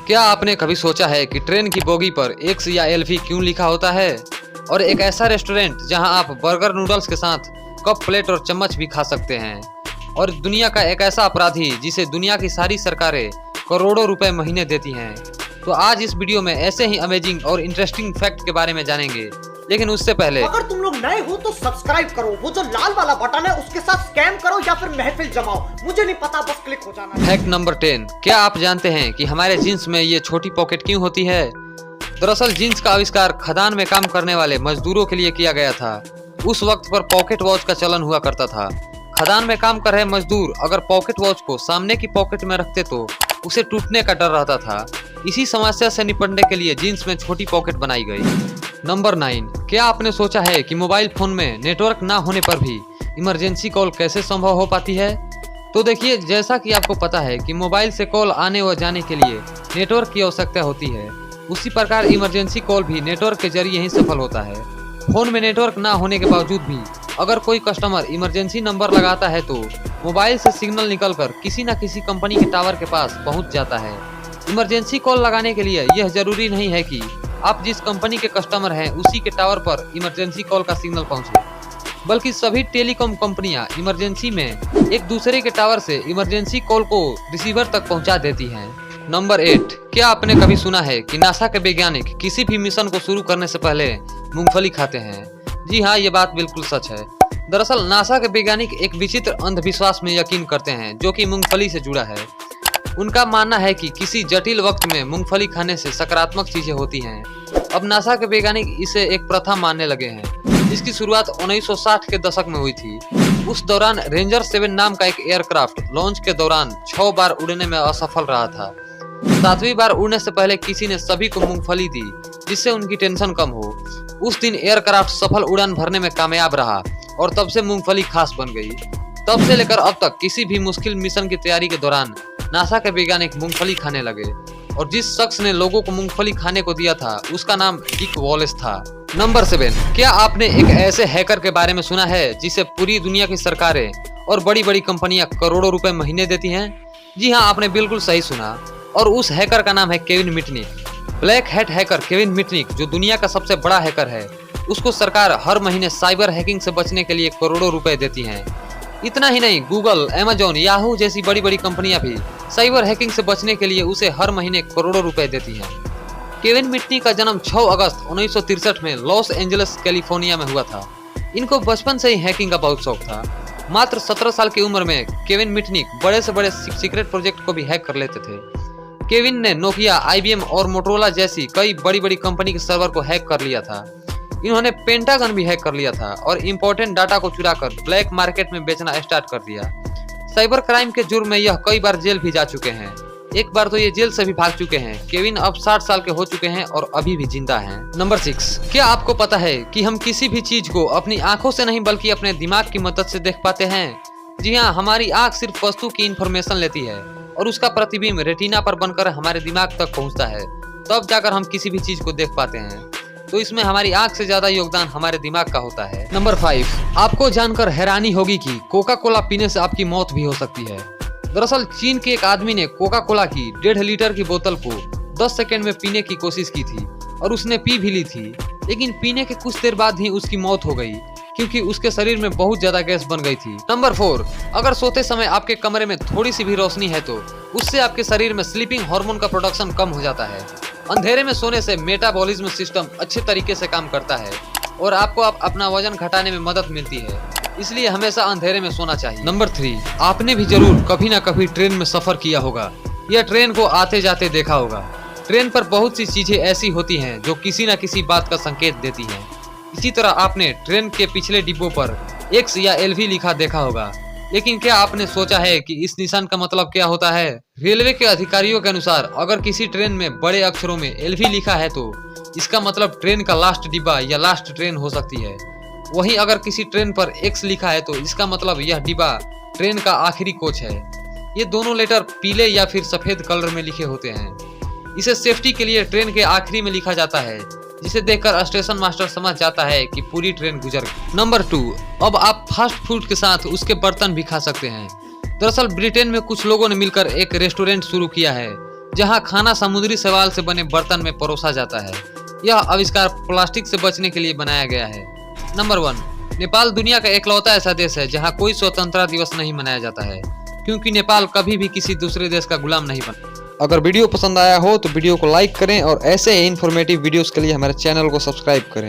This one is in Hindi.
क्या आपने कभी सोचा है कि ट्रेन की बोगी पर एक्स या एलवी क्यों लिखा होता है? और एक ऐसा रेस्टोरेंट जहां आप बर्गर नूडल्स के साथ कप प्लेट और चम्मच भी खा सकते हैं। और दुनिया का एक ऐसा अपराधी जिसे दुनिया की सारी सरकारें करोड़ों रुपए महीने देती हैं। तो आज इस वीडियो में ऐसे ही अमेजिंग और इंटरेस्टिंग फैक्ट के बारे में जानेंगे, लेकिन उससे पहले अगर तुम लोग नए हो तो सब्सक्राइब करो, वो जो लाल वाला बटन है उसके साथ स्कैम करो या फिर महफिल जमाओ, मुझे नहीं पता, बस क्लिक हो जाना है। फैक्ट नंबर 10, क्या आप जानते हैं कि हमारे जीन्स में ये छोटी पॉकेट क्यों होती है? दरअसल जीन्स का आविष्कार खदान में काम करने वाले मजदूरों के लिए किया गया था। उस वक्त पर पॉकेट वॉच का चलन हुआ करता था। खदान में काम कर रहे मजदूर अगर पॉकेट वॉच को सामने की पॉकेट में रखते तो उसे टूटने का डर रहता था। इसी समस्या से निपटने के लिए जीन्स में छोटी पॉकेट बनाई गई। नंबर 9, क्या आपने सोचा है कि मोबाइल फोन में नेटवर्क ना होने पर भी इमरजेंसी कॉल कैसे संभव हो पाती है? तो देखिए, जैसा कि आपको पता है कि मोबाइल से कॉल आने व जाने के लिए नेटवर्क की आवश्यकता होती है, उसी प्रकार इमरजेंसी कॉल भी नेटवर्क के जरिए ही सफल होता है। फोन में नेटवर्क ना होने के बावजूद भी अगर कोई कस्टमर इमरजेंसी नंबर लगाता है तो मोबाइल से सिग्नल निकलकर किसी न किसी कंपनी के टावर के पास पहुंच जाता है। इमरजेंसी कॉल लगाने के लिए यह जरूरी नहीं है कि आप जिस कंपनी के कस्टमर हैं उसी के टावर पर इमरजेंसी कॉल का सिग्नल पहुंचे, बल्कि सभी टेलीकॉम कंपनियां इमरजेंसी में एक दूसरे के टावर से इमरजेंसी कॉल को रिसीवर तक पहुंचा देती हैं। नंबर 8, क्या आपने कभी सुना है कि नासा के वैज्ञानिक किसी भी मिशन को शुरू करने से पहले मूंगफली खाते हैं? जी हाँ, ये बात बिल्कुल सच है। दरअसल नासा के वैज्ञानिक एक विचित्र अंधविश्वास में यकीन करते हैं जो कि मूंगफली से जुड़ा है। उनका मानना है कि किसी जटिल वक्त में मूंगफली खाने से सकारात्मक चीजें होती हैं। अब नासा के वैज्ञानिक इसे एक प्रथा मानने लगे हैं, जिसकी शुरुआत 1960 के दशक में हुई थी। उस दौरान रेंजर 7 नाम का एक एयरक्राफ्ट लॉन्च के दौरान 6 बार उड़ने में असफल रहा था। 7वीं बार उड़ने से पहले किसी ने सभी को मूंगफली दी, जिससे उनकी टेंशन कम हो। उस दिन एयरक्राफ्ट सफल उड़ान भरने में कामयाब रहा और तब से मूंगफली खास बन गई। तब से लेकर अब तक किसी भी मुश्किल मिशन की तैयारी के दौरान नासा के वैज्ञानिक मूंगफली खाने लगे। और जिस शख्स ने लोगों को मूंगफली खाने को दिया था उसका नाम डिक वॉलेस था। नंबर 7, क्या आपने एक ऐसे हैकर के बारे में सुना है जिसे पूरी दुनिया की सरकारें और बड़ी बड़ी कंपनियां करोड़ों रुपए महीने देती हैं? जी हाँ, आपने बिल्कुल सही सुना। और उस हैकर का नाम है Kevin Mitnick. Black hat hacker Kevin Mitnick, जो दुनिया का सबसे बड़ा हैकर है, उसको सरकार हर महीने साइबर हैकिंग से बचने के लिए करोड़ों रुपए देती हैं। इतना ही नहीं, गूगल, अमेजॉन, याहू जैसी बड़ी बड़ी कंपनियां भी साइबर हैकिंग से बचने के लिए उसे हर महीने करोड़ों रुपए देती हैं। केविन मिटनिक का जन्म 6 अगस्त 1963 में लॉस एंजलिस, कैलिफोर्निया में हुआ था। इनको बचपन से ही हैकिंग का बहुत शौक था। मात्र 17 साल की उम्र में केविन मिटनिक बड़े से बड़े सीक्रेट प्रोजेक्ट को भी हैक कर लेते थे। केविन ने नोकिया, IBM और मोटोरोला जैसी कई बड़ी बड़ी कंपनी के सर्वर को हैक कर लिया था। इन्होंने पेंटागन भी हैक कर लिया था और इम्पोर्टेंट डाटा को चुराकर ब्लैक मार्केट में बेचना स्टार्ट कर दिया। साइबर क्राइम के जुर्म में यह कई बार जेल भी जा चुके हैं। एक बार तो ये जेल से भी भाग चुके हैं। केविन अब 60 साल के हो चुके हैं और अभी भी जिंदा हैं। नंबर 6, क्या आपको पता है कि हम किसी भी चीज को अपनी आंखों से नहीं बल्कि अपने दिमाग की मदद से देख पाते हैं? जी हाँ, हमारी आंख सिर्फ वस्तु की इंफॉर्मेशन लेती है और उसका प्रतिबिंब रेटिना पर बनकर हमारे दिमाग तक पहुंचता है, तब जाकर हम किसी भी चीज को देख पाते हैं। तो इसमें हमारी आंख से ज्यादा योगदान हमारे दिमाग का होता है। नंबर 5, आपको जानकर हैरानी होगी कि कोका कोला पीने से आपकी मौत भी हो सकती है। दरअसल चीन के एक आदमी ने कोका कोला की 1.5 लीटर की बोतल को 10 सेकंड में पीने की कोशिश की थी और उसने पी भी ली थी, लेकिन पीने के कुछ देर बाद ही उसकी मौत हो गई क्योंकि उसके शरीर में बहुत ज्यादा गैस बन गई थी। नंबर 4, अगर सोते समय आपके कमरे में थोड़ी सी भी रोशनी है तो उससे आपके शरीर में स्लीपिंग हार्मोन का प्रोडक्शन कम हो जाता है। अंधेरे में सोने से मेटाबॉलिज्म सिस्टम अच्छे तरीके से काम करता है और आपको अपना वजन घटाने में मदद मिलती है, इसलिए हमेशा अंधेरे में सोना चाहिए। नंबर 3, आपने भी जरूर कभी ना कभी ट्रेन में सफर किया होगा या ट्रेन को आते जाते देखा होगा। ट्रेन पर बहुत सी चीजें ऐसी होती हैं जो किसी न किसी बात का संकेत देती हैं। इसी तरह आपने ट्रेन के पिछले डिब्बों पर एक्स या एलवी लिखा देखा होगा, लेकिन क्या आपने सोचा है कि इस निशान का मतलब क्या होता है? रेलवे के अधिकारियों के अनुसार अगर किसी ट्रेन में बड़े अक्षरों में एलवी लिखा है तो इसका मतलब ट्रेन का लास्ट डिब्बा या लास्ट ट्रेन हो सकती है। वहीं अगर किसी ट्रेन पर एक्स लिखा है तो इसका मतलब यह डिब्बा ट्रेन का आखिरी कोच है। ये दोनों लेटर पीले या फिर सफेद कलर में लिखे होते हैं। इसे सेफ्टी के लिए ट्रेन के आखिरी में लिखा जाता है, जिसे देखकर स्टेशन मास्टर समझ जाता है कि पूरी ट्रेन गुजर गई। नंबर 2, अब आप फास्ट फूड के साथ उसके बर्तन भी खा सकते हैं। दरअसल ब्रिटेन में कुछ लोगों ने मिलकर एक रेस्टोरेंट शुरू किया है जहां खाना समुद्री शैवाल से बने बर्तन में परोसा जाता है। यह आविष्कार प्लास्टिक से बचने के लिए बनाया गया है। नंबर 1, नेपाल दुनिया का एकलौता ऐसा देश है जहां कोई स्वतंत्रता दिवस नहीं मनाया जाता है, क्योंकि नेपाल कभी भी किसी दूसरे देश का गुलाम नहीं बना। अगर वीडियो पसंद आया हो तो वीडियो को लाइक करें और ऐसे ही इन्फॉर्मेटिव वीडियोस के लिए हमारे चैनल को सब्सक्राइब करें।